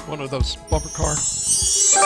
one of those bumper cars.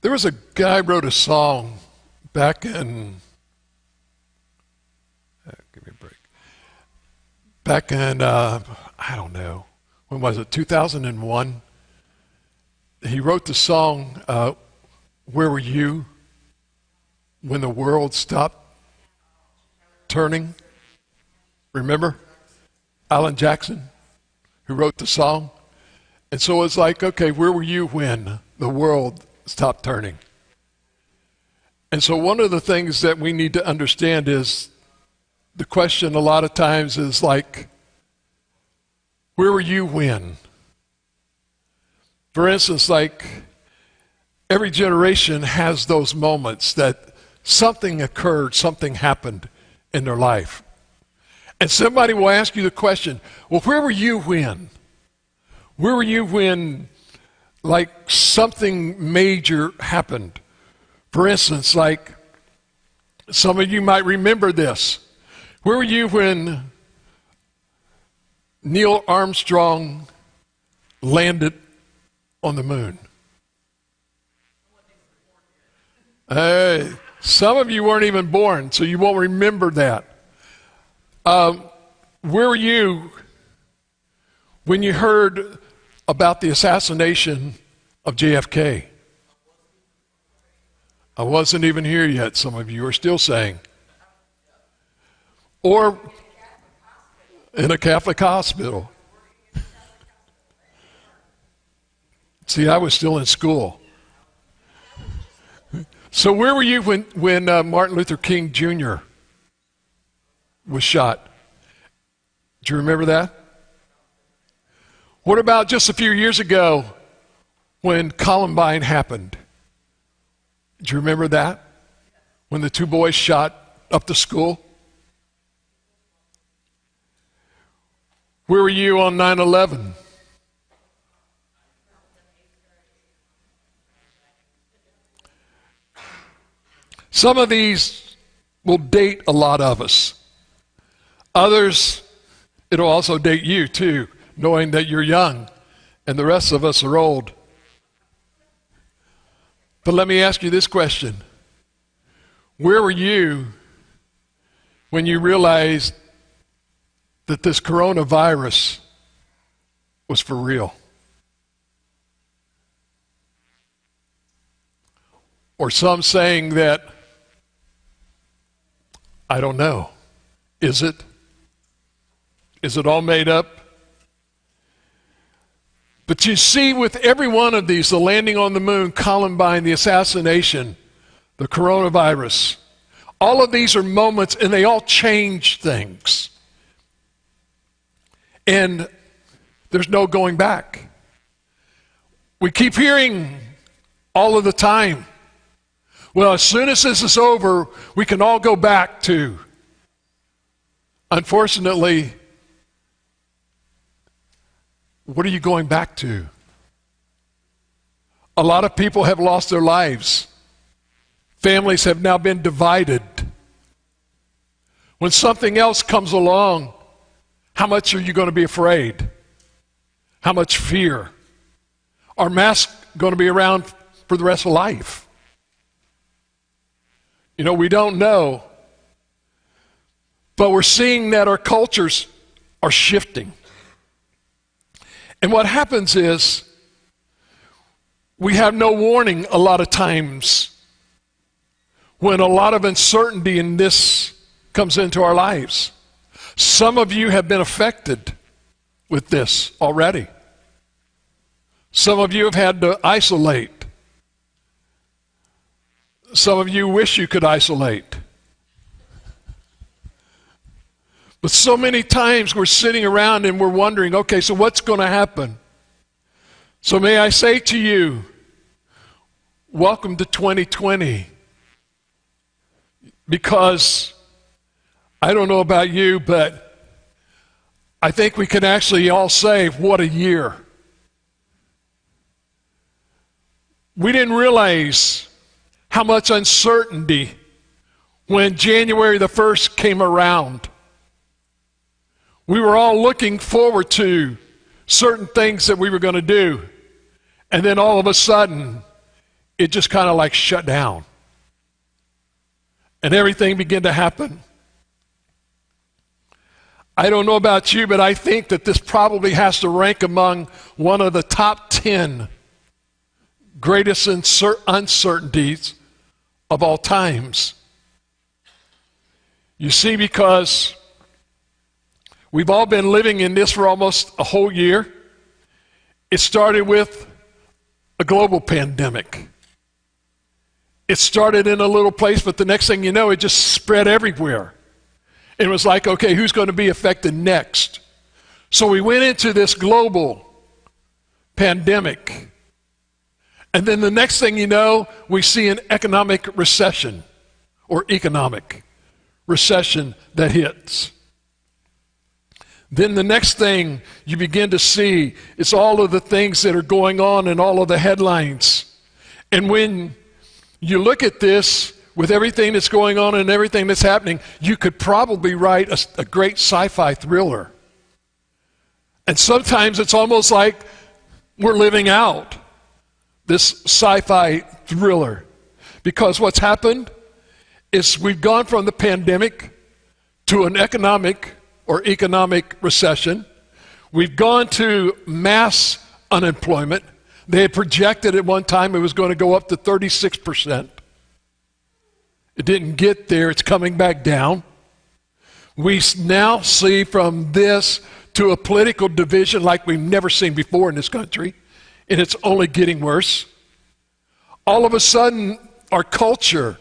There was a guy wrote a song back in, give me a break, back in, I don't know, when was it, 2001? He wrote the song, Where Were You When the World Stopped Turning? Remember? Alan Jackson, who wrote the song. And so it's like, okay, where were you when the world stopped turning? And so one of the things that we need to understand is the question a lot of times is like, where were you when? For instance, like every generation has those moments that something occurred, something happened in their life. And somebody will ask you the question, well, where were you when? Where were you when like something major happened? For instance, like some of you might remember this. Where were you when Neil Armstrong landed on the moon? Hey, some of you weren't even born, so you won't remember that. Where were you when you heard about the assassination of JFK? I wasn't even here yet, some of you are still saying. Or in a Catholic hospital. See, I was still in school. So where were you when Martin Luther King Jr. was shot? Do you remember that? What about just a few years ago when Columbine happened? Do you remember that? When the two boys shot up the school? Where were you on 9/11? Some of these will date a lot of us. Others, it'll also date you too, knowing that you're young and the rest of us are old. But let me ask you this question. Where were you when you realized that this coronavirus was for real? Or some saying that, I don't know. Is it? Is it all made up? But you see, with every one of these, the landing on the moon, Columbine, the assassination, the coronavirus, all of these are moments and they all change things. And there's no going back. We keep hearing all of the time, well, as soon as this is over, we can all go back to. Unfortunately, what are you going back to? A lot of people have lost their lives. Families have now been divided. When something else comes along, how much are you going to be afraid? How much fear? Are masks going to be around for the rest of life? You know, we don't know. But we're seeing that our cultures are shifting. And what happens is we have no warning a lot of times when a lot of uncertainty in this comes into our lives. Some of you have been affected with this already. Some of you have had to isolate. Some of you wish you could isolate. But so many times we're sitting around and we're wondering, okay, so what's going to happen? So may I say to you, welcome to 2020. Because I don't know about you, but I think we can actually all say, what a year. We didn't realize how much uncertainty when January the 1st came around. We were all looking forward to certain things that we were going to do. And then all of a sudden, it just kind of like shut down. And everything began to happen. I don't know about you, but I think that this probably has to rank among one of the top 10 greatest uncertainties of all times. You see, because we've all been living in this for almost a whole year. It started with a global pandemic. It started in a little place, but the next thing you know, it just spread everywhere. It was like, okay, who's going to be affected next? So we went into this global pandemic. And then the next thing you know, we see an economic recession or economic recession that hits. Then the next thing you begin to see is all of the things that are going on and all of the headlines. And when you look at this with everything that's going on and everything that's happening, you could probably write a great sci-fi thriller. And sometimes it's almost like we're living out this sci-fi thriller. Because what's happened is we've gone from the pandemic to an economic recession. We've gone to mass unemployment. They had projected at one time it was going to go up to 36%. It didn't get there. It's coming back down. We now see from this to a political division like we've never seen before in this country, and it's only getting worse. All of a sudden, our culture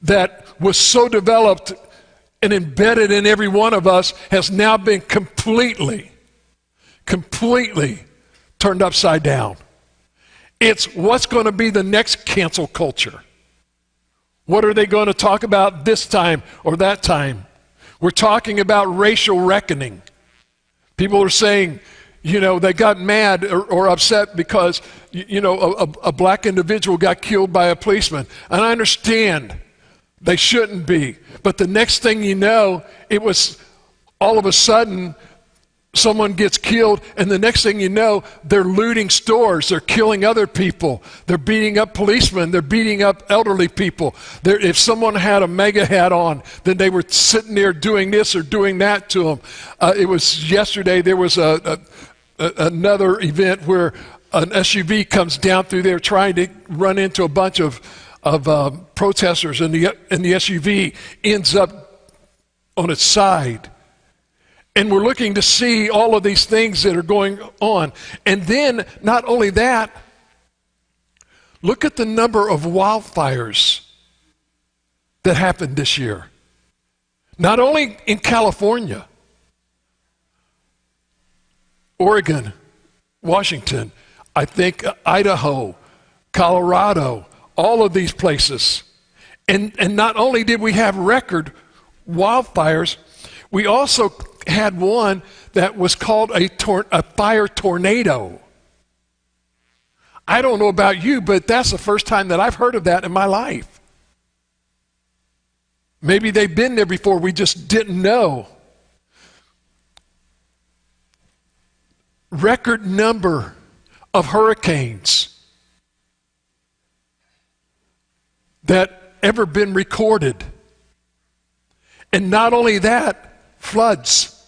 that was so developed and embedded in every one of us has now been completely turned upside down. It's what's going to be the next cancel culture. What are they going to talk about this time or that time? We're talking about racial reckoning. People are saying, they got mad or upset because, a black individual got killed by a policeman. And I understand they shouldn't be. But the next thing you know, it was all of a sudden someone gets killed, and the next thing you know, they're looting stores, they're killing other people, they're beating up policemen, they're beating up elderly people. If someone had a MAGA hat on, then they were sitting there doing this or doing that to them. It was yesterday, there was another event where an SUV comes down through there trying to run into a bunch of protesters, and the SUV ends up on its side. And we're looking to see all of these things that are going on. And then, not only that, look at the number of wildfires that happened this year. Not only in California, Oregon, Washington, I think Idaho, Colorado, all of these places. And not only did we have record wildfires, we also had one that was called a fire tornado. I don't know about you, but that's the first time that I've heard of that in my life. Maybe they've been there before, we just didn't know. Record number of hurricanes that ever been recorded. And not only that, floods.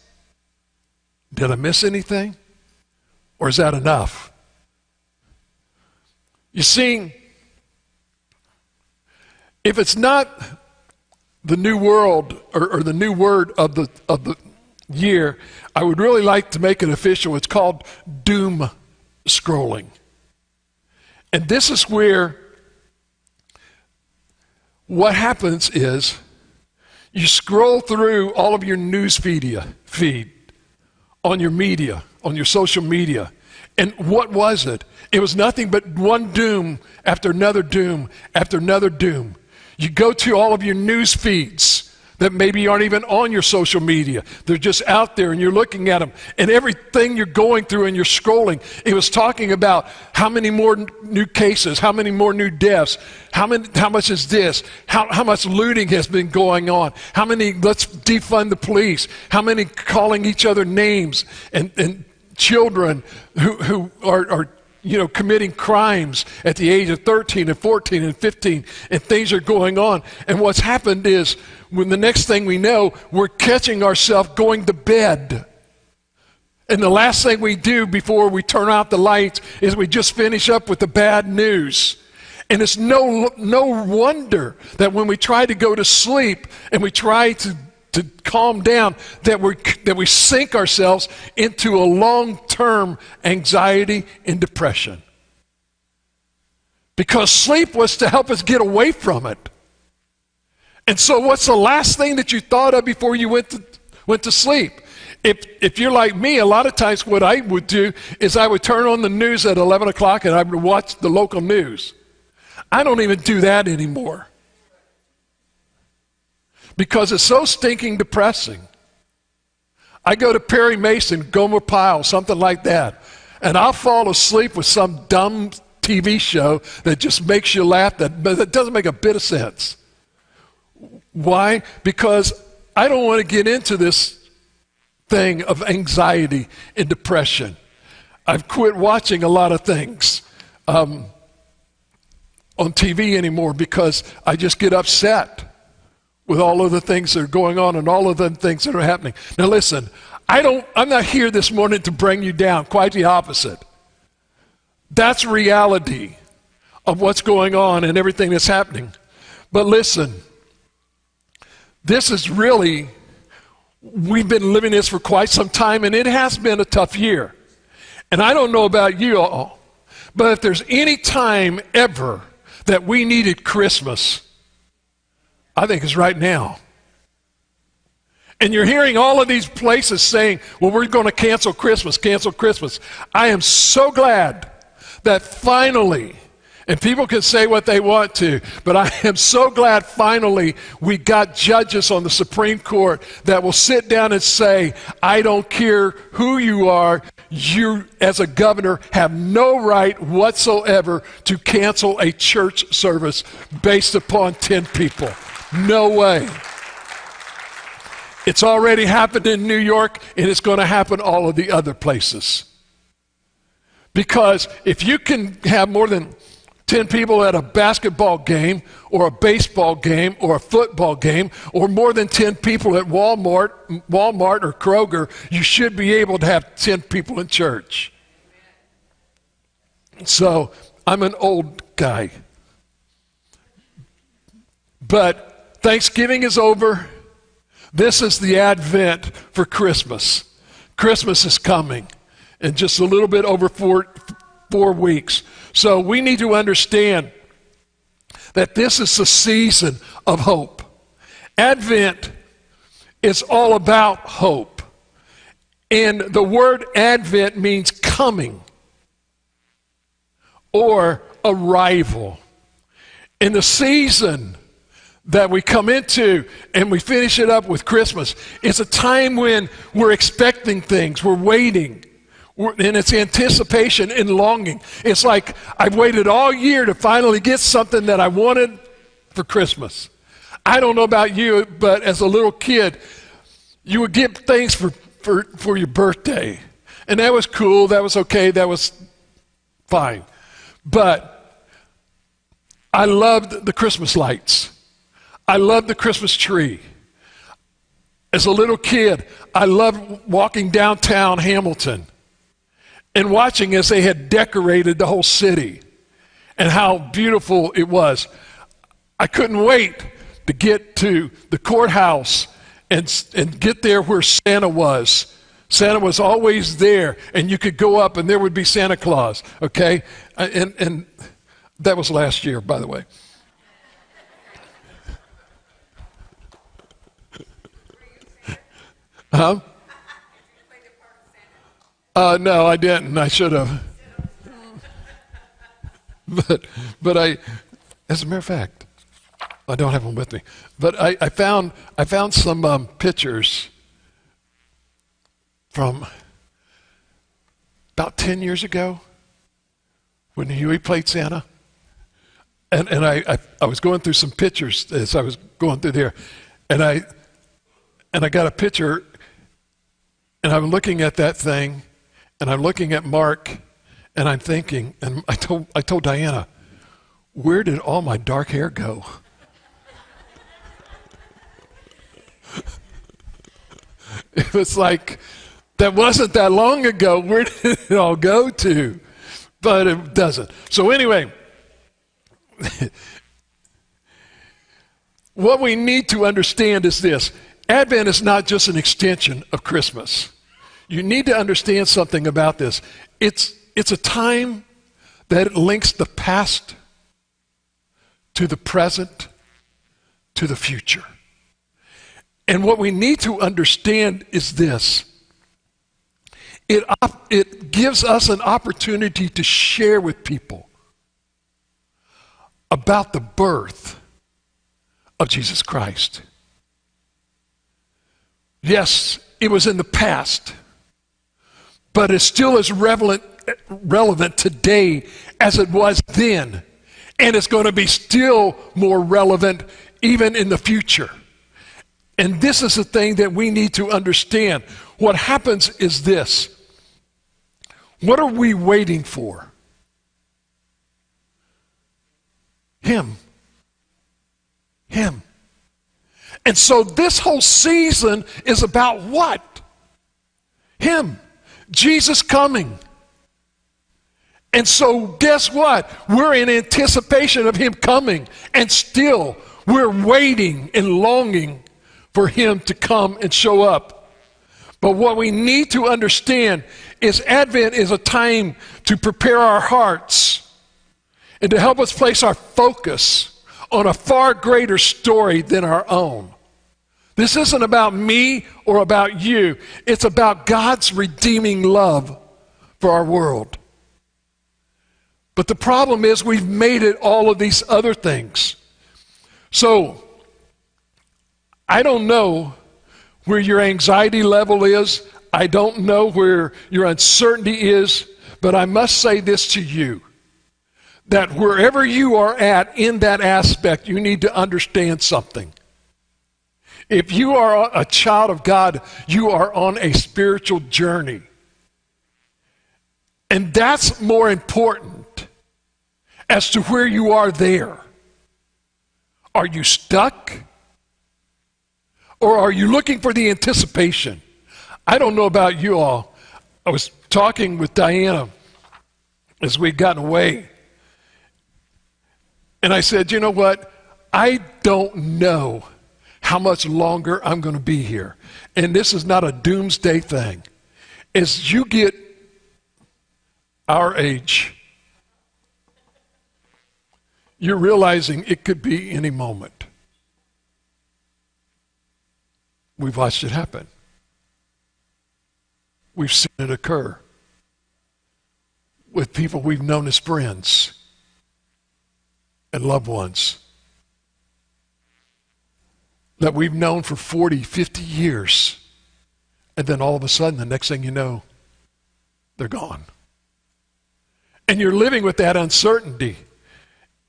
Did I miss anything? Or is that enough? You see, if it's not the new world or the new word of the year, I would really like to make it official. It's called doom scrolling. And this is where what happens is You scroll through all of your news feed on your media, on your social media. And what was it? It was nothing but one doom after another doom after another doom. You go to all of your news feeds that maybe aren't even on your social media. They're just out there and you're looking at them. And everything you're going through and you're scrolling, it was talking about how many more new cases, how many more new deaths, how much is this, how much looting has been going on, how many, let's defund the police, how many calling each other names, and children who are committing crimes at the age of 13 and 14 and 15, and things are going on. And what's happened is, when the next thing we know, we're catching ourselves going to bed. And the last thing we do before we turn out the lights is we just finish up with the bad news. And it's no wonder that when we try to go to sleep and we try to calm down, that we sink ourselves into a long-term anxiety and depression. Because sleep was to help us get away from it. And so what's the last thing that you thought of before you went to sleep? If you're like me, a lot of times what I would do is I would turn on the news at 11 o'clock and I would watch the local news. I don't even do that anymore. Because it's so stinking depressing. I go to Perry Mason, Gomer Pyle, something like that, and I'll fall asleep with some dumb TV show that just makes you laugh, but it doesn't make a bit of sense. Why? Because I don't want to get into this thing of anxiety and depression. I've quit watching a lot of things on TV anymore because I just get upset with all of the things that are going on and all of the things that are happening. Now listen, I'm not here this morning to bring you down, quite the opposite. That's reality of what's going on and everything that's happening. But listen, this is really, we've been living this for quite some time, and it has been a tough year. And I don't know about you all, but if there's any time ever that we needed Christmas, I think it's right now. And you're hearing all of these places saying, well, we're going to cancel Christmas, cancel Christmas. I am so glad that finally, and people can say what they want to, but I am so glad finally we got judges on the Supreme Court that will sit down and say, I don't care who you are, you as a governor have no right whatsoever to cancel a church service based upon 10 people. No way. It's already happened in New York, and it's going to happen all of the other places. Because if you can have more than 10 people at a basketball game or a baseball game or a football game, or more than 10 people at Walmart or Kroger, you should be able to have 10 people in church. So I'm an old guy. But Thanksgiving is over. This is the Advent for Christmas. Christmas is coming in just a little bit over four weeks. So we need to understand that this is a season of hope. Advent is all about hope. And the word Advent means coming or arrival. In the season that we come into and we finish it up with Christmas, it's a time when we're expecting things, we're waiting. And it's anticipation and longing. It's like I've waited all year to finally get something that I wanted for Christmas. I don't know about you, but as a little kid, you would get things for your birthday. And that was cool, that was okay, that was fine. But I loved the Christmas lights. I loved the Christmas tree. As a little kid, I loved walking downtown Hamilton and watching as they had decorated the whole city and how beautiful it was. I couldn't wait to get to the courthouse and get there where Santa was. Santa was always there, and you could go up and there would be Santa Claus, okay? And that was last year, by the way. Huh? No, I didn't. I should have. But as a matter of fact, I don't have them with me. But I found some pictures from about 10 years ago when Huey played Santa. And I was going through some pictures as I was going through there. And I got a picture, and I'm looking at that thing, and I'm looking at Mark, and I'm thinking, and I told Diana, where did all my dark hair go? It was like, that wasn't that long ago. Where did it all go to? But it doesn't. So anyway, what we need to understand is this. Advent is not just an extension of Christmas. You need to understand something about this. It's a time that links the past to the present to the future. And what we need to understand is this. It gives us an opportunity to share with people about the birth of Jesus Christ. Yes, it was in the past, but it's still as relevant today as it was then. And it's going to be still more relevant even in the future. And this is the thing that we need to understand. What happens is this. What are we waiting for? Him. Him. And so this whole season is about what? Him. Jesus coming. And so guess what? We're in anticipation of him coming. And still we're waiting and longing for him to come and show up. But what we need to understand is Advent is a time to prepare our hearts and to help us place our focus on a far greater story than our own. This isn't about me or about you. It's about God's redeeming love for our world. But the problem is we've made it all of these other things. So, I don't know where your anxiety level is. I don't know where your uncertainty is. But I must say this to you, that wherever you are at in that aspect, you need to understand something. If you are a child of God, you are on a spiritual journey. And that's more important as to where you are there. Are you stuck? Or are you looking for the anticipation? I don't know about you all. I was talking with Diana as we'd gotten away. And I said, you know what? I don't know how much longer I'm going to be here. And this is not a doomsday thing. As you get our age, you're realizing it could be any moment. We've watched it happen. We've seen it occur with people we've known as friends and loved ones that we've known for 40, 50 years. And then all of a sudden, the next thing you know, they're gone. And you're living with that uncertainty.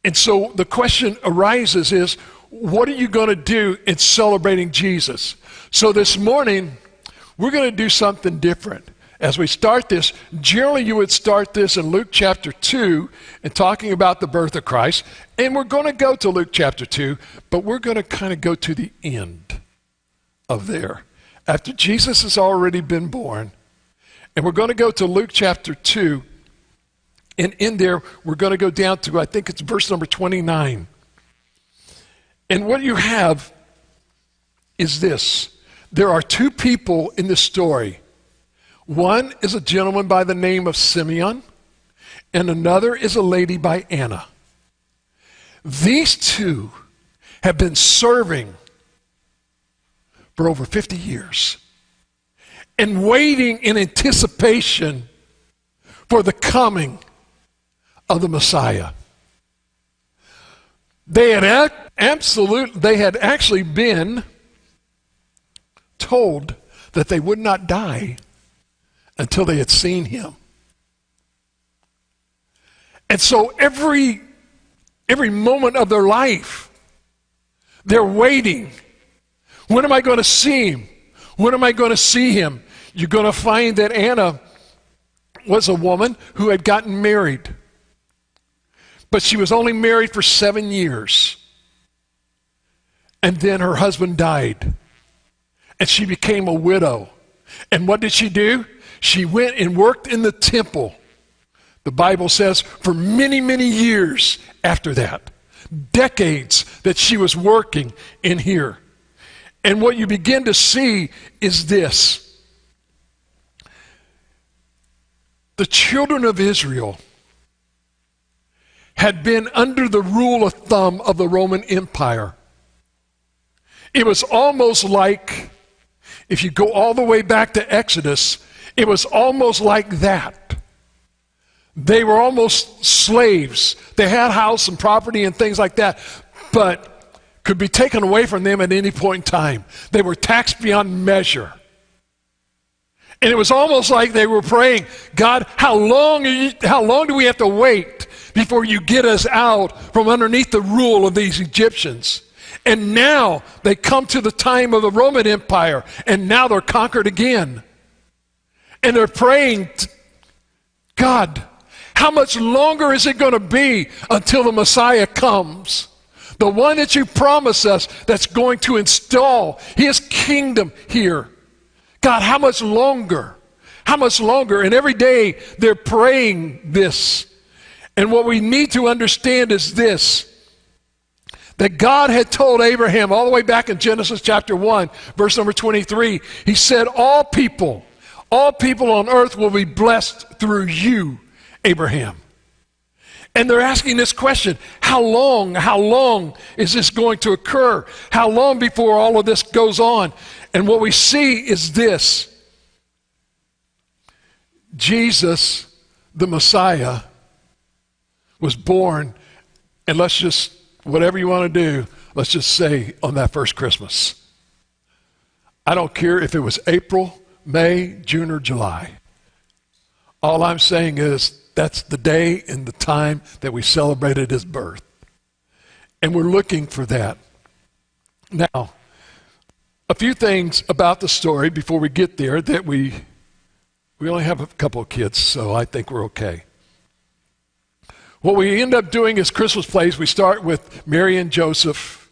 And so the question arises is, what are you going to do in celebrating Jesus? So this morning, we're going to do something different. As we start this, generally you would start this in Luke chapter 2 and talking about the birth of Christ. And we're going to go to Luke chapter 2, but we're going to kind of go to the end of there. After Jesus has already been born. And we're going to go to Luke chapter 2. And in there, we're going to go down to, I think it's verse number 29. And what you have is this. There are two people in this story. One is a gentleman by the name of Simeon, and another is a lady by Anna. These two have been serving for over 50 years. and waiting in anticipation for the coming of the Messiah. They had actually been told that they would not die until they had seen him. And so every moment of their life, they're waiting. When am I going to see him? When am I going to see him? You're going to find that Anna was a woman who had gotten married. But she was only married for 7 years. And then her husband died. And she became a widow. And what did she do? She went and worked in the temple. The Bible says for many, many years after that. Decades that she was working in here. And what you begin to see is this. The children of Israel had been under the rule of thumb of the Roman Empire. It was almost like, if you go all the way back to Exodus, it was almost like that. They were almost slaves. They had house and property and things like that, but could be taken away from them at any point in time. They were taxed beyond measure. And it was almost like they were praying, God, how long do we have to wait before you get us out from underneath the rule of these Egyptians? And now they come to the time of the Roman Empire, and now they're conquered again. And they're praying, God, how much longer is it going to be until the Messiah comes? The one that you promised us that's going to install his kingdom here. God, how much longer? How much longer? And every day they're praying this. And what we need to understand is this. That God had told Abraham all the way back in Genesis chapter 1, verse number 23. He said, all people on earth will be blessed through you, Abraham. And they're asking this question, how long is this going to occur? How long before all of this goes on? And what we see is this. Jesus, the Messiah, was born, and let's just, whatever you want to do, let's just say on that first Christmas. I don't care if it was April, May, June, or July. All I'm saying is that's the day and the time that we celebrated his birth. And we're looking for that. Now, a few things about the story before we get there that we only have a couple of kids, so I think we're okay. What we end up doing is Christmas plays. We start with Mary and Joseph,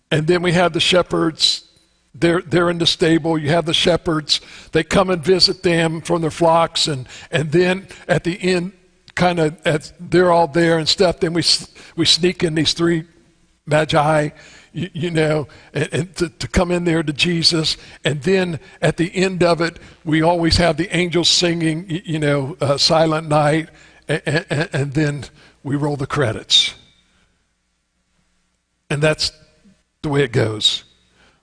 and then we have the shepherds. They're in the stable. You have the shepherds. They come and visit them from their flocks, and then at the end, kind of they're all there and stuff. Then we sneak in these three magi, and to come in there to Jesus. And then at the end of it, we always have the angels singing, Silent Night, and then we roll the credits. And that's the way it goes.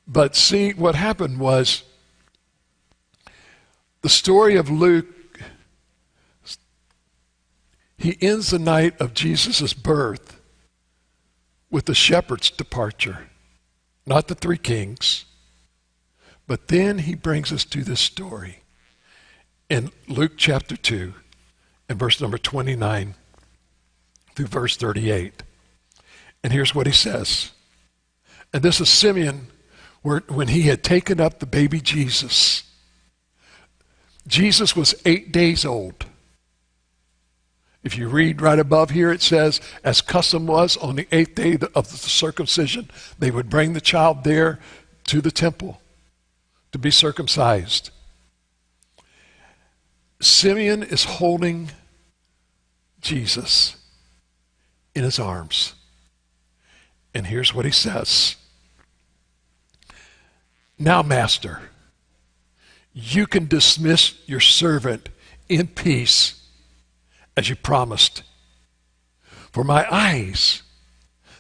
But see, what happened was the story of Luke, he ends the night of Jesus' birth with the shepherd's departure, not the three kings. But then he brings us to this story in Luke chapter 2 and verse number 29 through verse 38. And here's what he says. And this is Simeon, when he had taken up the baby Jesus. Jesus was 8 days old. If you read right above here, it says, as custom was, on the 8th day of the circumcision, they would bring the child there to the temple to be circumcised. Simeon is holding Jesus in his arms. And here's what he says. Now, Master, you can dismiss your servant in peace as you promised. For my eyes,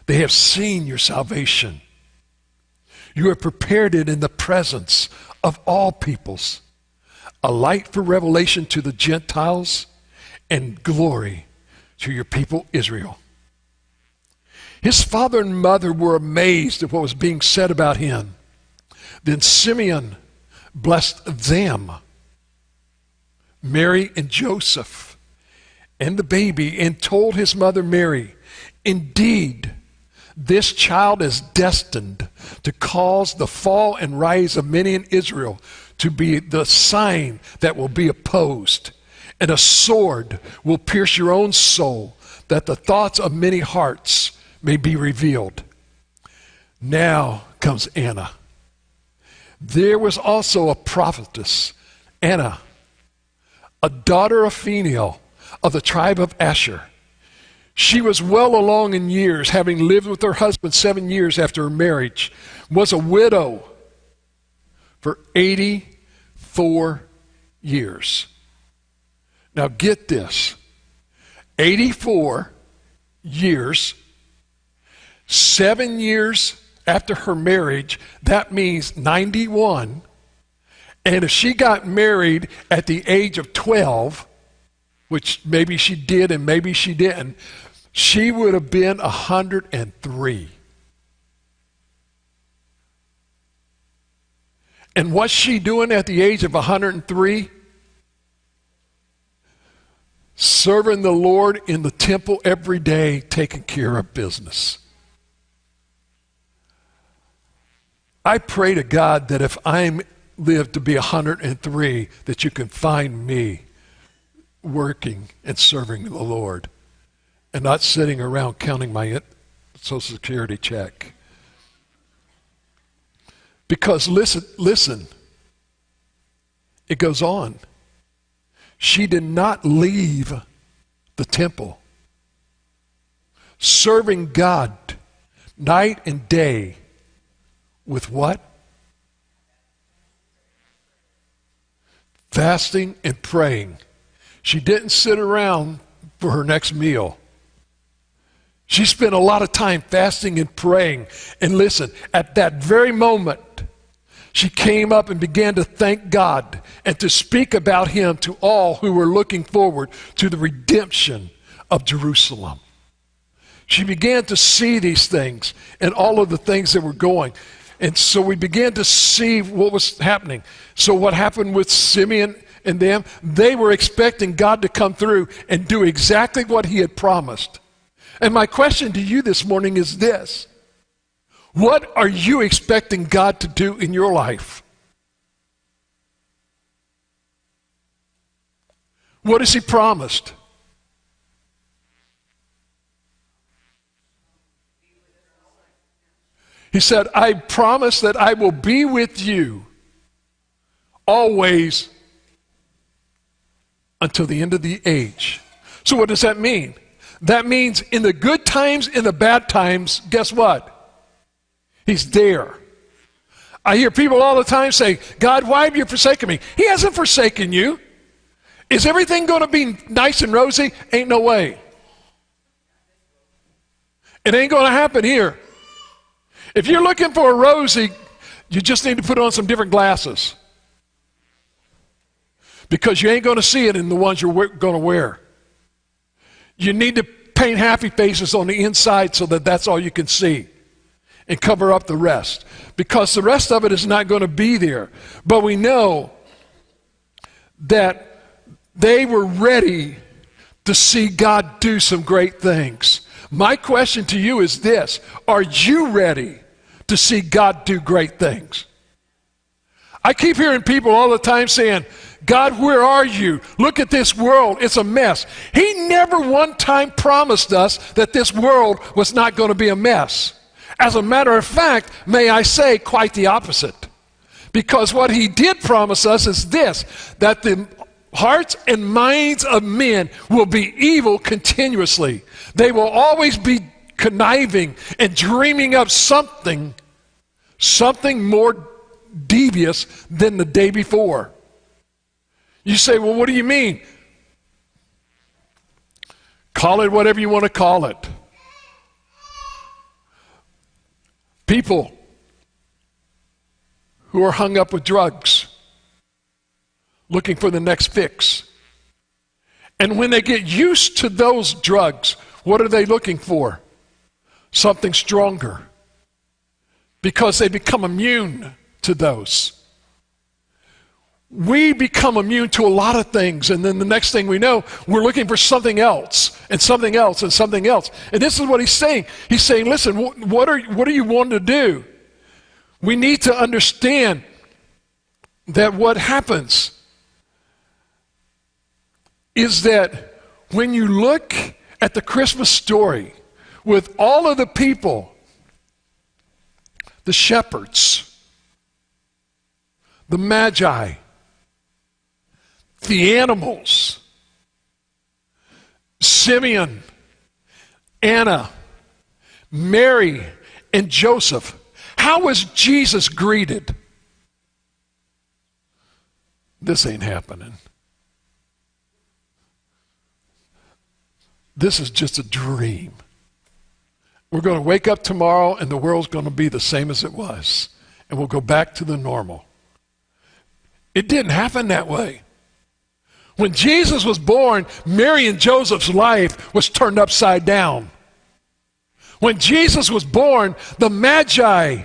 they have seen your salvation. You have prepared it in the presence of all peoples, a light for revelation to the Gentiles, and glory to your people Israel. His father and mother were amazed at what was being said about him. Then Simeon blessed them, Mary and Joseph, and the baby, and told his mother Mary, "Indeed, this child is destined to cause the fall and rise of many in Israel to be the sign that will be opposed, and a sword will pierce your own soul, that the thoughts of many hearts may be revealed." Now comes Anna. There was also a prophetess, Anna, a daughter of Phanuel of the tribe of Asher. She was well along in years, having lived with her husband 7 years after her marriage, was a widow for 84 years. Now get this, 84 years, 7 years after her marriage, that means 91. And if she got married at the age of 12, which maybe she did and maybe she didn't, she would have been 103. And what's she doing at the age of 103? Serving the Lord in the temple every day, taking care of business. I pray to God that if I live to be 103, that you can find me working and serving the Lord and not sitting around counting my Social Security check. Because listen, it goes on. She did not leave the temple, serving God night and day with what? Fasting and praying. She didn't sit around for her next meal. She spent a lot of time fasting and praying. And listen, at that very moment, she came up and began to thank God and to speak about him to all who were looking forward to the redemption of Jerusalem. She began to see these things and all of the things that were going. And so we began to see what was happening. So what happened with Simeon and them, they were expecting God to come through and do exactly what he had promised. And my question to you this morning is this: what are you expecting God to do in your life? What has he promised? He said, "I promise that I will be with you always until the end of the age." So what does that mean? That means in the good times, in the bad times, guess what? He's there. I hear people all the time say, "God, why have you forsaken me?" He hasn't forsaken you. Is everything going to be nice and rosy? Ain't no way. It ain't going to happen here. If you're looking for a rosy, you just need to put on some different glasses, because you ain't going to see it in the ones you're going to wear. You need to paint happy faces on the inside so that that's all you can see, and cover up the rest, because the rest of it is not going to be there. But we know that they were ready to see God do some great things. My question to you is this: are you ready to see God do great things? I keep hearing people all the time saying, "God, where are you? Look at this world. It's a mess." He never one time promised us that this world was not going to be a mess. As a matter of fact, may I say, quite the opposite. Because what he did promise us is this: that the hearts and minds of men will be evil continuously. They will always be conniving and dreaming up something more devious than the day before. You say, "Well, what do you mean?" Call it whatever you want to call it. People who are hung up with drugs, looking for the next fix. And when they get used to those drugs, what are they looking for? Something stronger. Because they become immune to those. We become immune to a lot of things, and then the next thing we know, we're looking for something else, and something else, and something else. And this is what he's saying. He's saying, listen, what are you wanting to do? We need to understand that what happens is that when you look at the Christmas story with all of the people, the shepherds, the magi, the animals, Simeon, Anna, Mary, and Joseph, how was Jesus greeted? This ain't happening. This is just a dream. We're going to wake up tomorrow and the world's going to be the same as it was. And we'll go back to the normal. It didn't happen that way. When Jesus was born, Mary and Joseph's life was turned upside down. When Jesus was born, the Magi,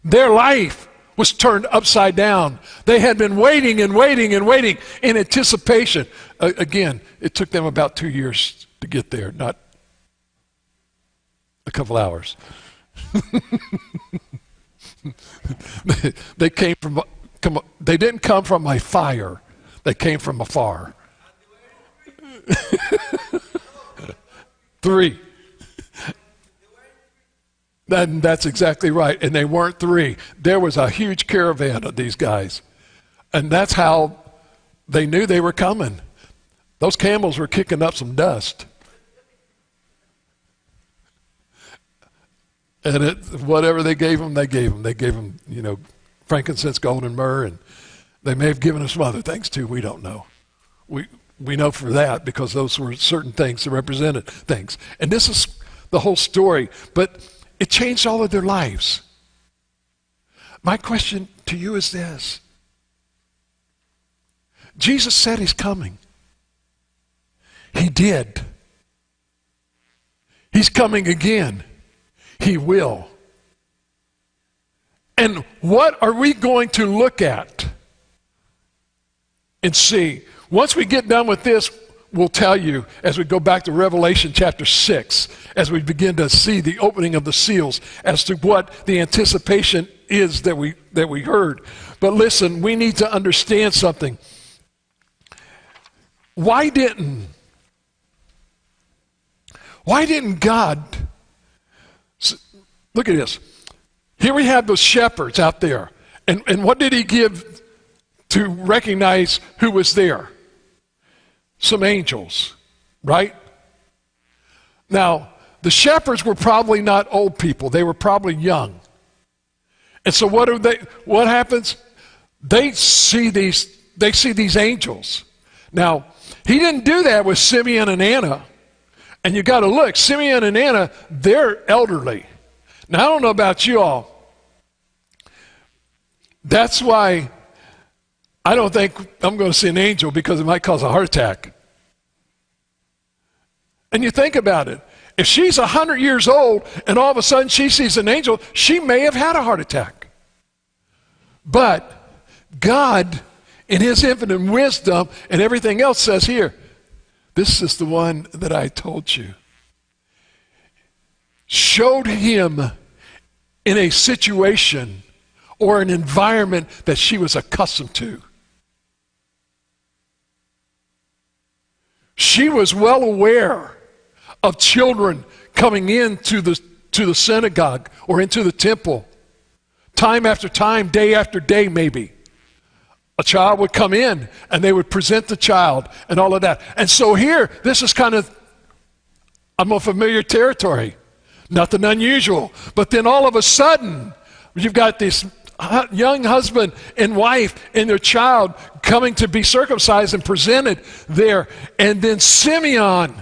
their life was turned upside down. They had been waiting and waiting and waiting in anticipation. Again, it took them about 2 years to get there, not a couple hours. They didn't come from a fire. They came from afar. 3. That's exactly right. And they weren't 3. There was a huge caravan of these guys. And that's how they knew they were coming. Those camels were kicking up some dust. And whatever they gave them, they gave them. They gave them, frankincense, gold, and myrrh. And they may have given us some other things too. We don't know. We know for that because those were certain things that represented things. And this is the whole story. But it changed all of their lives. My question to you is this. Jesus said he's coming. He did. He's coming again. He will. And what are we going to look at and see? Once we get done with this, we'll tell you as we go back to Revelation chapter 6, as we begin to see the opening of the seals as to what the anticipation is that we heard. But listen, we need to understand something. Why didn't God, look at this. Here we have those shepherds out there. And what did he give to recognize who was there? Some angels, right? Now, the shepherds were probably not old people. They were probably young. And so what happens? They see these angels. Now, he didn't do that with Simeon and Anna. And you got to look, Simeon and Anna, they're elderly. Now, I don't know about you all. That's why I don't think I'm going to see an angel, because it might cause a heart attack. And you think about it. If she's 100 years old and all of a sudden she sees an angel, she may have had a heart attack. But God, in his infinite wisdom and everything else, says here, this is the one that I told you. Showed him in a situation or an environment that she was accustomed to. She was well aware of children coming into the synagogue or into the temple. Time after time, day after day maybe. A child would come in and they would present the child and all of that. And so here, this is kind of, I'm on familiar territory. Nothing unusual. But then all of a sudden, you've got this young husband and wife and their child coming to be circumcised and presented there. And then Simeon,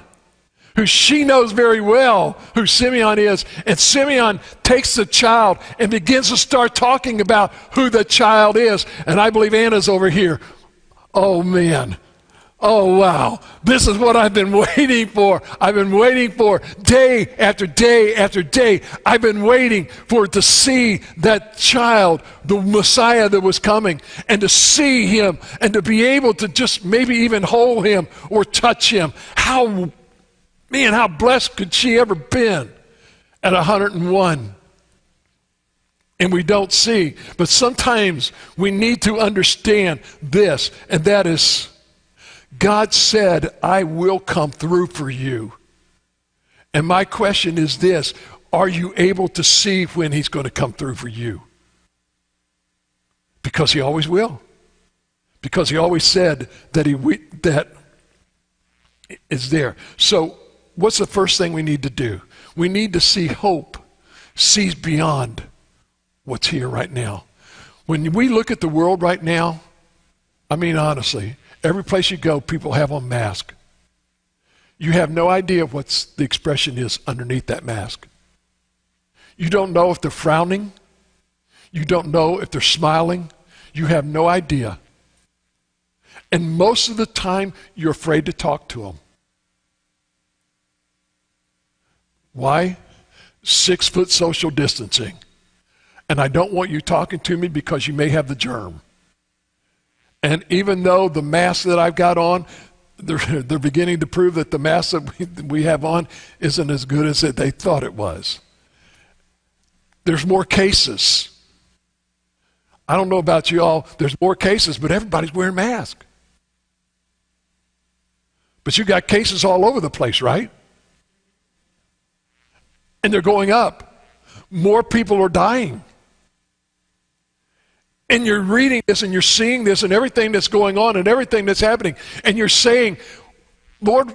who she knows very well who Simeon is, and Simeon takes the child and begins to start talking about who the child is. And I believe Anna's over here. Oh, man. Oh, wow. This is what I've been waiting for. I've been waiting for day after day after day. I've been waiting for to see that child, the Messiah that was coming, and to see him and to be able to just maybe even hold him or touch him. How blessed could she ever been at 101? And we don't see. But sometimes we need to understand this, and that is, God said, I will come through for you. And my question is this, are you able to see when he's going to come through for you? Because he always will. Because he always said that that is there. So what's the first thing we need to do? We need to see hope sees beyond what's here right now. When we look at the world right now, I mean, honestly, every place you go, people have on masks. You have no idea what the expression is underneath that mask. You don't know if they're frowning. You don't know if they're smiling. You have no idea. And most of the time, you're afraid to talk to them. Why? 6 foot social distancing. And I don't want you talking to me because you may have the germ. And even though the mask that I've got on, they're beginning to prove that the mask that we have on isn't as good as they thought it was. There's more cases. I don't know about you all, there's more cases, but everybody's wearing masks. But you got cases all over the place, right? And they're going up. More people are dying. And you're reading this and you're seeing this and everything that's going on and everything that's happening. And you're saying, Lord,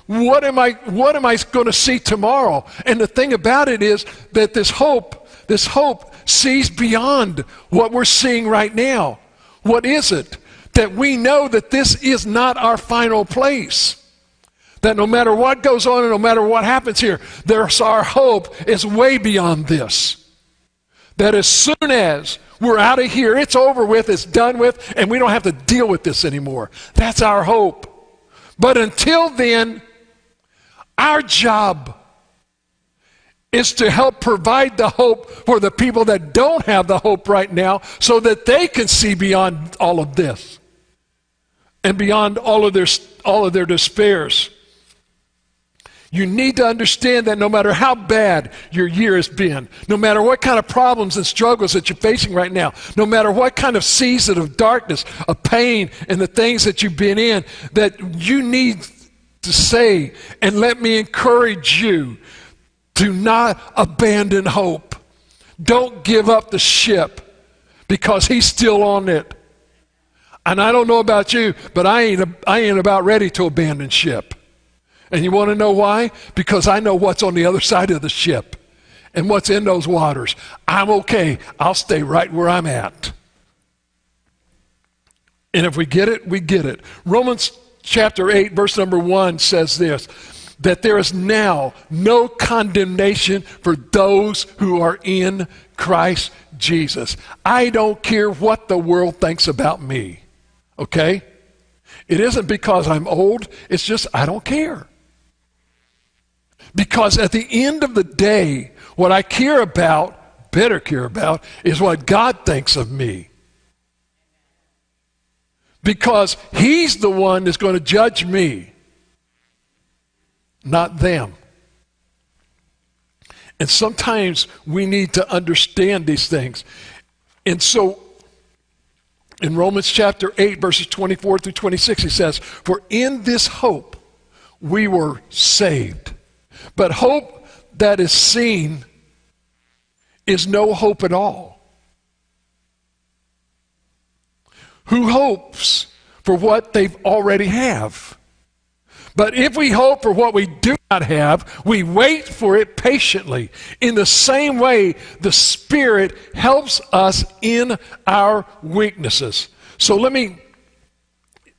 what am I going to see tomorrow? And the thing about it is that this hope sees beyond what we're seeing right now. What is it? That we know that this is not our final place. That no matter what goes on and no matter what happens here, there's our hope is way beyond this. That as soon as we're out of here, it's over with, it's done with, and we don't have to deal with this anymore. That's our hope. But until then, our job is to help provide the hope for the people that don't have the hope right now so that they can see beyond all of this and beyond all of their despairs. You need to understand that no matter how bad your year has been, no matter what kind of problems and struggles that you're facing right now, no matter what kind of season of darkness, of pain, and the things that you've been in, that you need to say, and let me encourage you, do not abandon hope. Don't give up the ship because he's still on it. And I don't know about you, but I ain't about ready to abandon ship. And you want to know why? Because I know what's on the other side of the ship and what's in those waters. I'm okay. I'll stay right where I'm at. And if we get it, we get it. Romans chapter 8, verse number 1 says this, that there is now no condemnation for those who are in Christ Jesus. I don't care what the world thinks about me, okay? It isn't because I'm old. It's just I don't care. Because at the end of the day, what I better care about, is what God thinks of me. Because he's the one that's going to judge me, not them. And sometimes we need to understand these things. And so, in Romans chapter 8, verses 24 through 26, he says, for in this hope we were saved. But hope that is seen is no hope at all. Who hopes for what they already have? But if we hope for what we do not have, we wait for it patiently. In the same way, the Spirit helps us in our weaknesses. So let me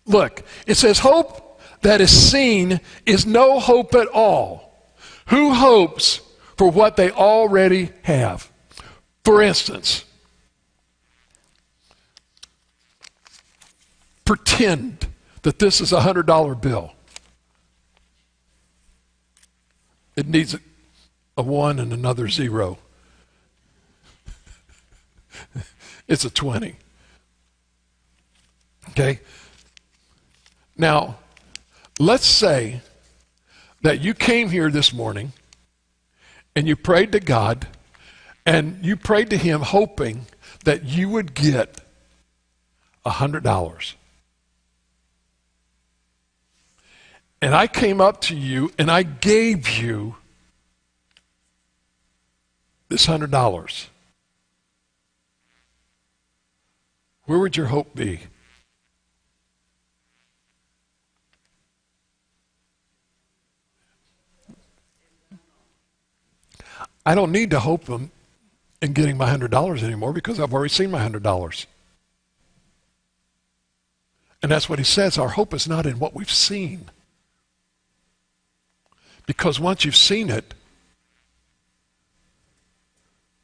look. It says hope that is seen is no hope at all. Who hopes for what they already have? For instance, pretend that this is a $100 bill. It needs a 1 and another 0. It's a 20. Okay? Now, let's say that you came here this morning and you prayed to God and you prayed to Him hoping that you would get $100. And I came up to you and I gave you this $100. Where would your hope be? I don't need to hope in getting my $100 anymore because I've already seen my $100. And that's what he says. Our hope is not in what we've seen. Because once you've seen it,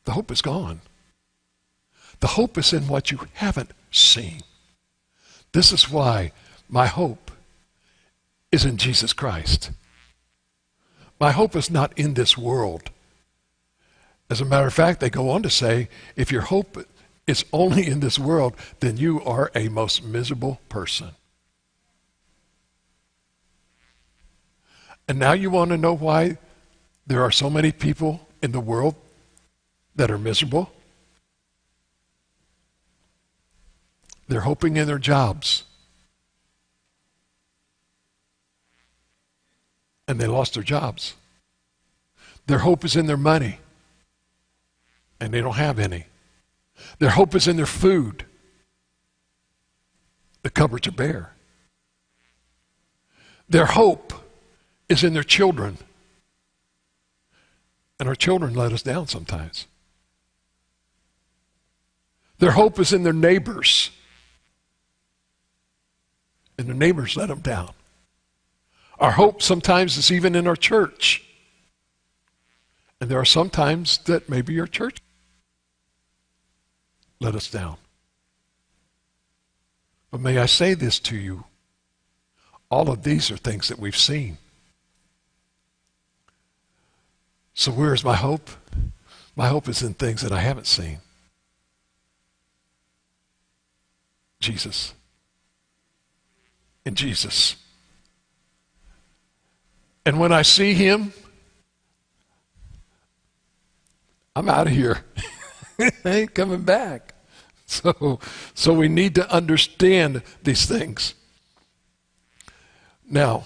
the hope is gone. The hope is in what you haven't seen. This is why my hope is in Jesus Christ. My hope is not in this world. As a matter of fact, they go on to say, if your hope is only in this world, then you are a most miserable person. And now you want to know why there are so many people in the world that are miserable? They're hoping in their jobs. And they lost their jobs. Their hope is in their money. And they don't have any. Their hope is in their food. The cupboards are bare. Their hope is in their children. And our children let us down sometimes. Their hope is in their neighbors. And their neighbors let them down. Our hope sometimes is even in our church. And there are some times that maybe your church let us down. But may I say this to you, all of these are things that we've seen. So where is my hope? My hope is in things that I haven't seen. Jesus. In Jesus. And when I see Him, I'm out of here. I ain't coming back. So we need to understand these things. Now,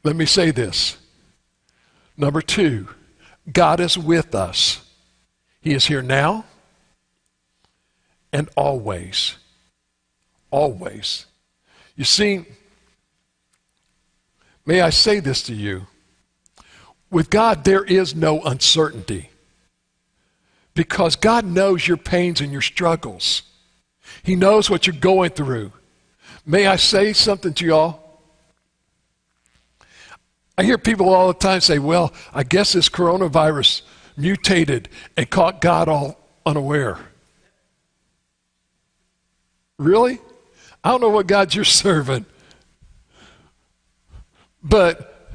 let me say this. Number 2, God is with us. He is here now and always. Always. You see, may I say this to you? With God, there is no uncertainty. Because God knows your pains and your struggles. He knows what you're going through. May I say something to y'all? I hear people all the time say, well, I guess this coronavirus mutated and caught God all unaware. Really? I don't know what God you're serving. But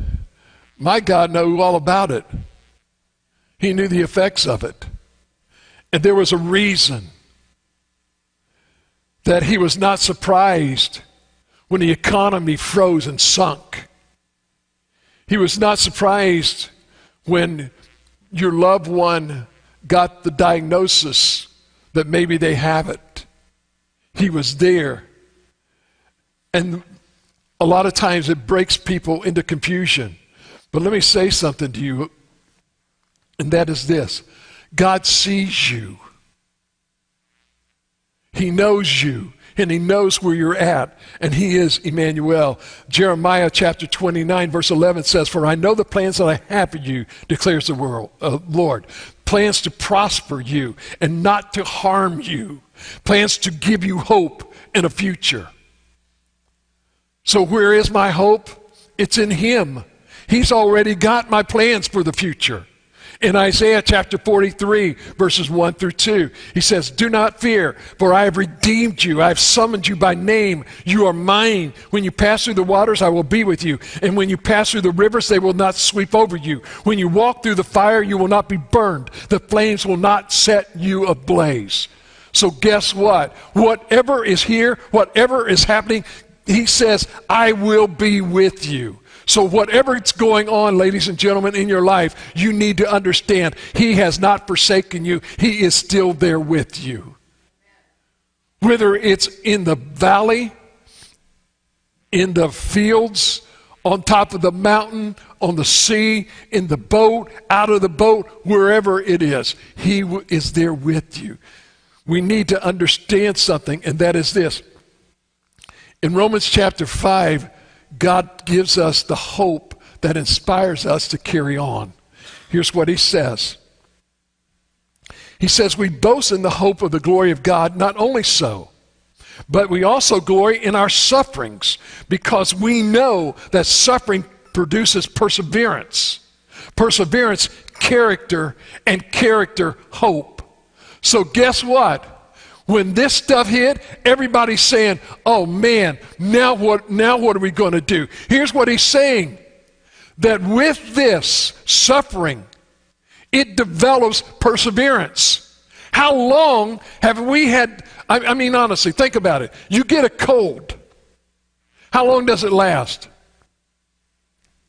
my God knew all about it. He knew the effects of it. And there was a reason that He was not surprised when the economy froze and sunk. He was not surprised when your loved one got the diagnosis that maybe they have it. He was there. And a lot of times it breaks people into confusion. But let me say something to you, and that is this. God sees you. He knows you, and He knows where you're at, and He is Emmanuel. Jeremiah chapter 29, verse 11 says, "For I know the plans that I have for you, declares the Lord, plans to prosper you and not to harm you, plans to give you hope and a future." So where is my hope? It's in Him. He's already got my plans for the future. In Isaiah chapter 43, verses 1 through 2, he says, "Do not fear, for I have redeemed you. I have summoned you by name. You are mine. When you pass through the waters, I will be with you. And when you pass through the rivers, they will not sweep over you. When you walk through the fire, you will not be burned. The flames will not set you ablaze." So guess what? Whatever is here, whatever is happening, he says, I will be with you. So whatever is going on, ladies and gentlemen, in your life, you need to understand he has not forsaken you. He is still there with you. Whether it's in the valley, in the fields, on top of the mountain, on the sea, in the boat, out of the boat, wherever it is, he is there with you. We need to understand something, and that is this. In Romans chapter 5, God gives us the hope that inspires us to carry on. Here's what he says. He says, "We boast in the hope of the glory of God. Not only so, but we also glory in our sufferings, because we know that suffering produces perseverance. Perseverance, character, and character, hope." So guess what? When this stuff hit, everybody's saying, "Oh man, now what are we going to do?" Here's what he's saying, that with this suffering, it develops perseverance. How long have we had, I mean honestly, think about it. You get a cold. How long does it last?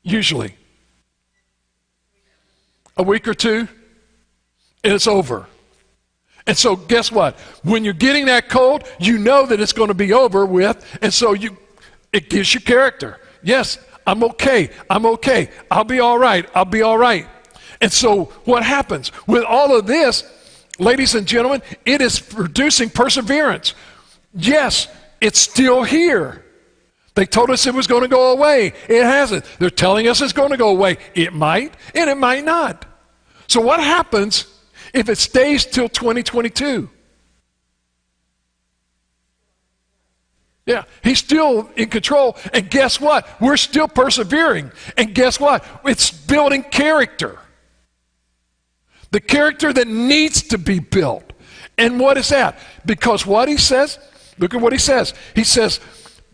Usually. A week or two, and it's over. And so guess what? When you're getting that cold, you know that it's going to be over with, and so it gives you character. Yes, I'm okay. I'll be all right. And so what happens? With all of this, ladies and gentlemen, it is producing perseverance. Yes, it's still here. They told us it was going to go away. It hasn't. They're telling us it's going to go away. It might, and it might not. So what happens if it stays till 2022? Yeah, he's still in control. And guess what? We're still persevering. And guess what? It's building character. The character that needs to be built. And what is that? Because what he says, look at what he says. He says,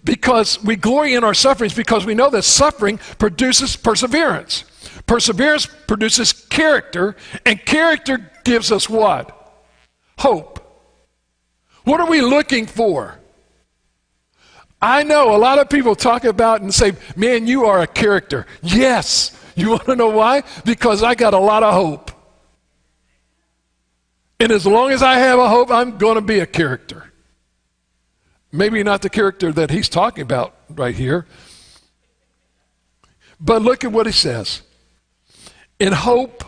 because we glory in our sufferings, because we know that suffering produces perseverance. Perseverance produces character, and character gives us what? Hope. What are we looking for? I know a lot of people talk about and say, "Man, you are a character." Yes. You want to know why? Because I got a lot of hope. And as long as I have a hope, I'm going to be a character. Maybe not the character that he's talking about right here. But look at what he says. In hope,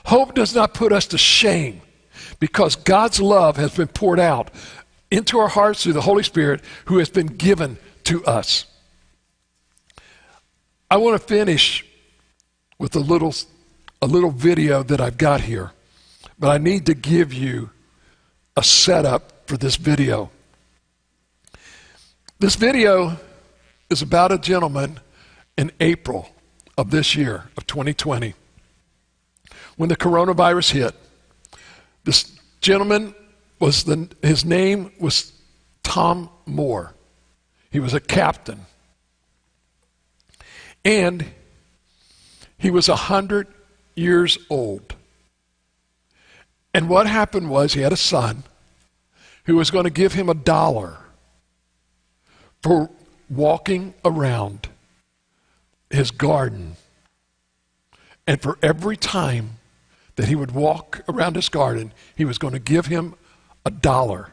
hope does not put us to shame, because God's love has been poured out into our hearts through the Holy Spirit who has been given to us. I want to finish with a little video that I've got here, but I need to give you a setup for this video. This video is about a gentleman in April of this year, of 2020, when the coronavirus hit. This gentleman his name was Tom Moore. He was a captain. And he was 100 years old. And what happened was he had a son who was going to give him $1 for walking around his garden. And for every time that he would walk around his garden, he was going to give him $1.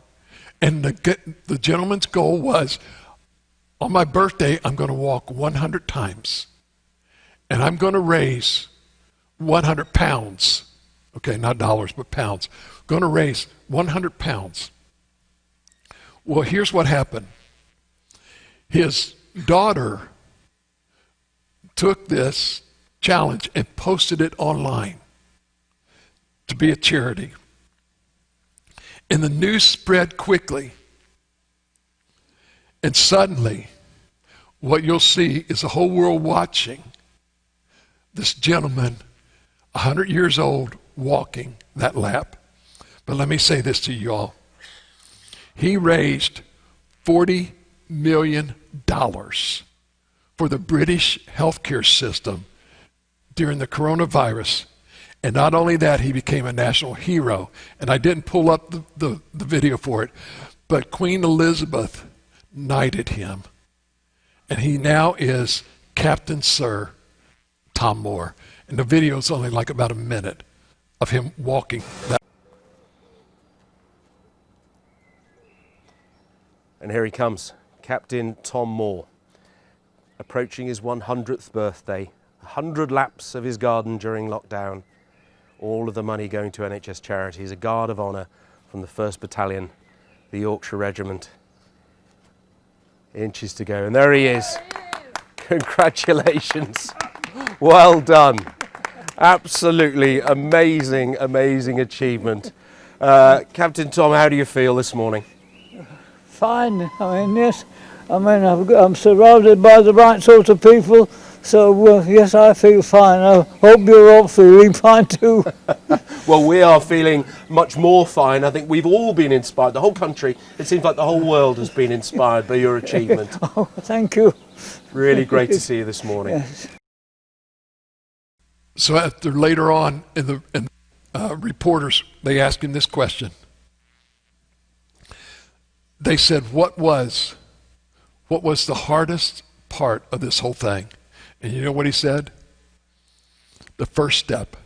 And the gentleman's goal was, on my birthday, I'm going to walk 100 times. And I'm going to raise 100 pounds. Okay, not dollars, but pounds. Going to raise 100 pounds. Well, here's what happened. His daughter took this challenge and posted it online to be a charity. And the news spread quickly. And suddenly, what you'll see is the whole world watching this gentleman 100 years old, walking that lap. But let me say this to you all. He raised $40 million for the British healthcare system during the coronavirus. And not only that, he became a national hero. And I didn't pull up the video for it, but Queen Elizabeth knighted him. And he now is Captain Sir Tom Moore. And the video is only like about a minute of him walking that. And here he comes, Captain Tom Moore, approaching his 100th birthday, 100 laps of his garden during lockdown, all of the money going to NHS charities, a guard of honour from the 1st Battalion, the Yorkshire Regiment. Inches to go, and there he is. Congratulations. Well done. Absolutely amazing, amazing achievement. Captain Tom, how do you feel this morning? Fine. I mean, yes. I mean, I'm surrounded by the right sort of people, so yes, I feel fine. I hope you're all feeling fine too. Well, we are feeling much more fine. I think we've all been inspired. The whole country, it seems like the whole world has been inspired by your achievement. Oh, thank you. Really great to see you this morning. Yes. So after later on in the reporters, they asked him this question. They said, what was the hardest part of this whole thing? And you know what he said? The first step.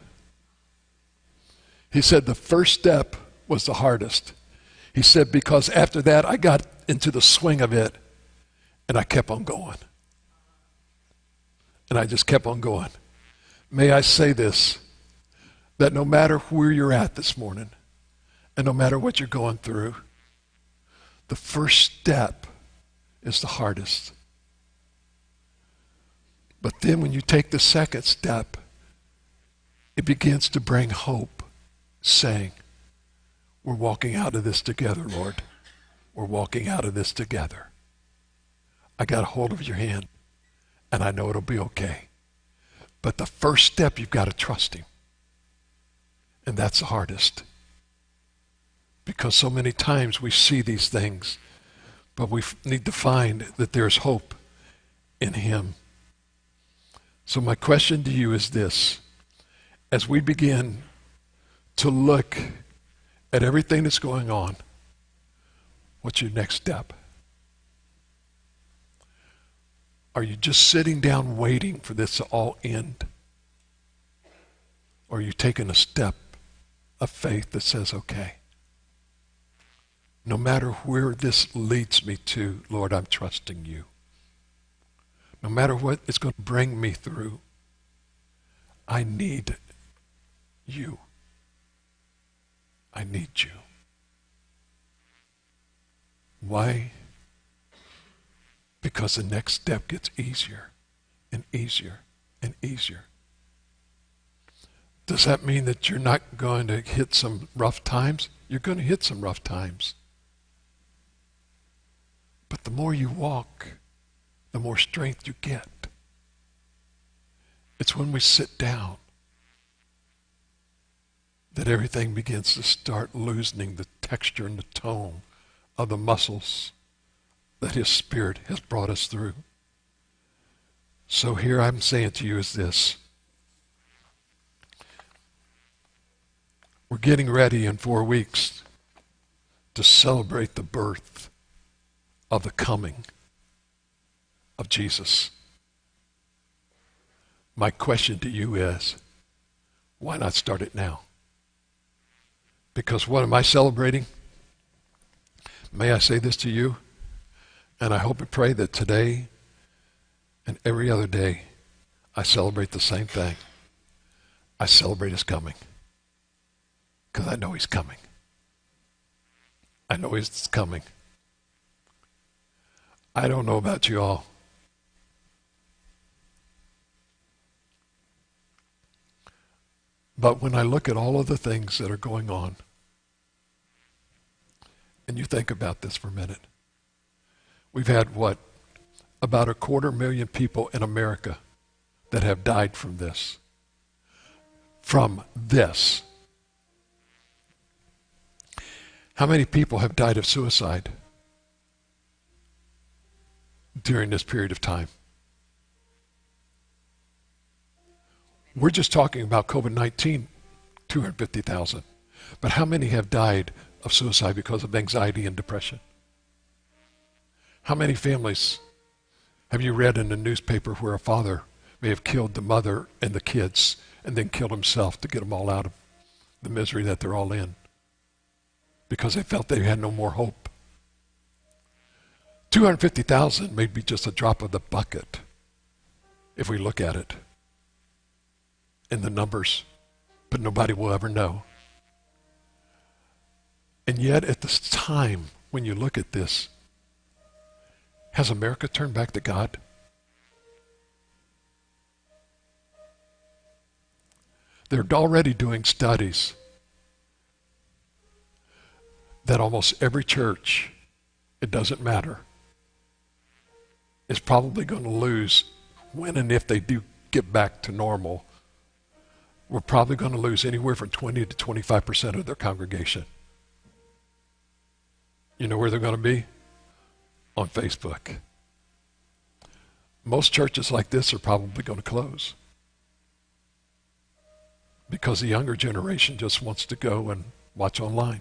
He said the first step was the hardest. He said, because after that, I got into the swing of it, and I kept on going. And I just kept on going. May I say this, that no matter where you're at this morning, and no matter what you're going through, the first step is the hardest. But then when you take the second step, it begins to bring hope, saying, we're walking out of this together, Lord. We're walking out of this together. I got a hold of your hand, and I know it'll be okay. But the first step, you've got to trust him. And that's the hardest. Because so many times we see these things, but we need to find that there's hope in him. So my question to you is this. As we begin to look at everything that's going on, what's your next step? Are you just sitting down waiting for this to all end? Or are you taking a step of faith that says, okay, no matter where this leads me to, Lord, I'm trusting you. No matter what it's going to bring me through, I need you. I need you. Why? Because the next step gets easier and easier and easier. Does that mean that you're not going to hit some rough times? You're going to hit some rough times. But the more you walk, the more strength you get. It's when we sit down that everything begins to start loosening the texture and the tone of the muscles that his Spirit has brought us through. So here I'm saying to you is this. We're getting ready in 4 weeks to celebrate the birth of the coming of Jesus. My question to you is, why not start it now? Because what am I celebrating? May I say this to you? And I hope and pray that today and every other day I celebrate the same thing. I celebrate his coming. Because I know he's coming. I know he's coming. I don't know about you all. But when I look at all of the things that are going on, and you think about this for a minute, we've had what? About 250,000 people in America that have died from this. from this. How many people have died of suicide during this period of time? We're just talking about COVID-19, 250,000. But how many have died of suicide because of anxiety and depression? How many families have you read in the newspaper where a father may have killed the mother and the kids and then killed himself to get them all out of the misery that they're all in because they felt they had no more hope? 250,000 may be just a drop of the bucket if we look at it in the numbers, but nobody will ever know. And yet at this time, when you look at this, has America turned back to God? They're already doing studies that almost every church, it doesn't matter, is probably going to lose when and if they do get back to normal. We're probably going to lose anywhere from 20 to 25% of their congregation. You know where they're going to be? On Facebook. Most churches like this are probably going to close because the younger generation just wants to go and watch online.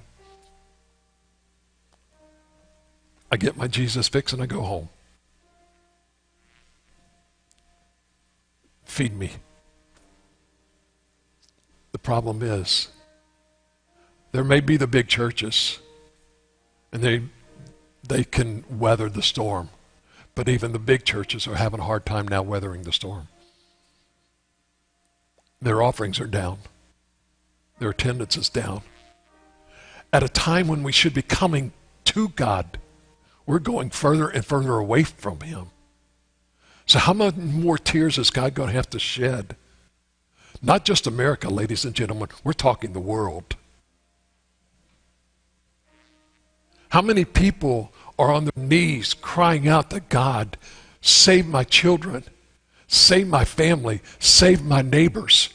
I get my Jesus fix and I go home. Feed me. The problem is, there may be the big churches, and they can weather the storm, but even the big churches are having a hard time now weathering the storm. Their offerings are down. Their attendance is down. At a time when we should be coming to God, we're going further and further away from Him. So how many more tears is God going to have to shed? Not just America, ladies and gentlemen, we're talking the world. How many people are on their knees crying out to God, save my children, save my family, save my neighbors?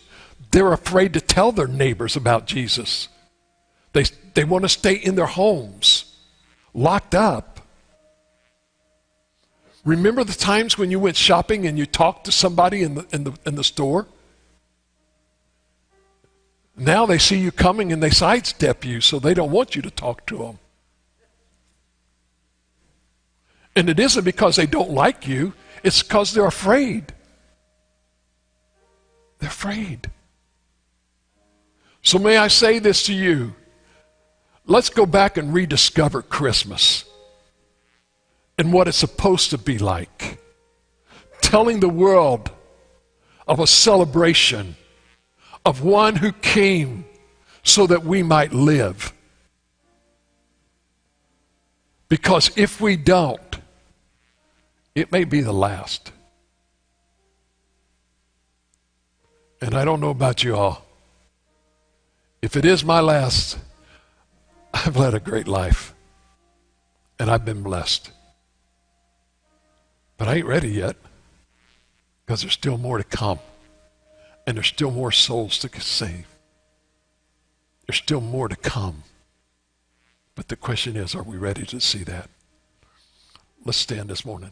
They're afraid to tell their neighbors about Jesus. They want to stay in their homes, locked up. Remember the times when you went shopping and you talked to somebody in the store? Now they see you coming and they sidestep you, so they don't want you to talk to them. And it isn't because they don't like you, it's because they're afraid. They're afraid. So may I say this to you, let's go back and rediscover Christmas and what it's supposed to be like. Telling the world of a celebration of one who came so that we might live. Because if we don't, it may be the last. And I don't know about you all. If it is my last, I've led a great life. And I've been blessed. But I ain't ready yet. Because there's still more to come. And there's still more souls to save. There's still more to come. But the question is, are we ready to see that? Let's stand this morning.